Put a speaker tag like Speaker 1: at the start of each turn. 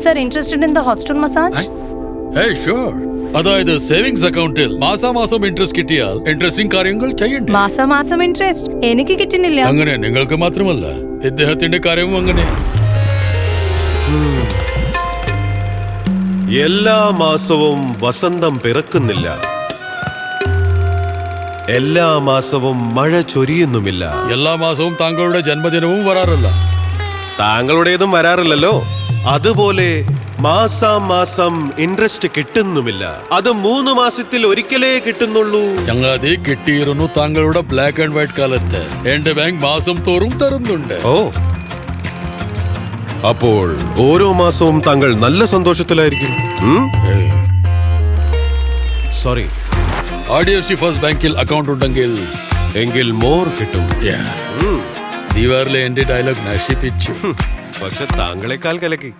Speaker 1: Sir, interested in the hot stone massage?
Speaker 2: Hey, sure. അതായത് savings അക്കൗണ്ടിൽ മാസാമാസം interest കിട്ടിയാൽ ഇൻട്രസ്റ്റിംഗ് കാര്യങ്ങൾ ചെയ്യണ്ടേ?
Speaker 1: മാസം ഇൻട്രസ്റ്റ് എനിക്ക് കിട്ടുന്നില്ല.
Speaker 2: അങ്ങനെ നിങ്ങൾക്ക് മാത്രമല്ല, ഇദ്ദേഹത്തിന്റെ കാര്യവും അങ്ങനെ.
Speaker 3: എല്ലാ മാസവും വസന്തം പിറക്കുന്നില്ല, എല്ലാ മാസവും മഴ ചൊരിയുന്നുമില്ല,
Speaker 2: എല്ലാ മാസവും താങ്കളുടെ ജന്മദിനവും വരാറില്ല.
Speaker 3: താങ്കളുടേതും വരാറില്ലല്ലോ. അതുപോലെ മാസം ഇൻട്രസ്റ്റ് കിട്ടുന്നുമില്ല. അത് 3 മാസത്തിൽ ഒരിക്കലേ കിട്ടുന്നുള്ളൂ.
Speaker 2: ഞങ്ങളത് കിട്ടിയിരുന്നു താങ്കളുടെ ബ്ലാക്ക് ആൻഡ് വൈറ്റ് കാലത്ത്. എന്റെ ബാങ്ക് മാസം തോറും തരുന്നുണ്ട്.
Speaker 3: ഓ, അപ്പോൾ ഓരോ മാസവും താങ്കൾ നല്ല സന്തോഷത്തിലായിരിക്കും. സോറി,
Speaker 2: IDFC ഫസ്റ്റ് ബാങ്കിൽ അക്കൗണ്ട് ഉണ്ടെങ്കിൽ
Speaker 3: എങ്കിൽ മോർ കിട്ടും.
Speaker 2: ദീവാറിലെ എന്റെ ഡയലോഗ് നശിപ്പിച്ചു.
Speaker 3: പക്ഷെ താങ്കളെക്കാൾ കലക്കി.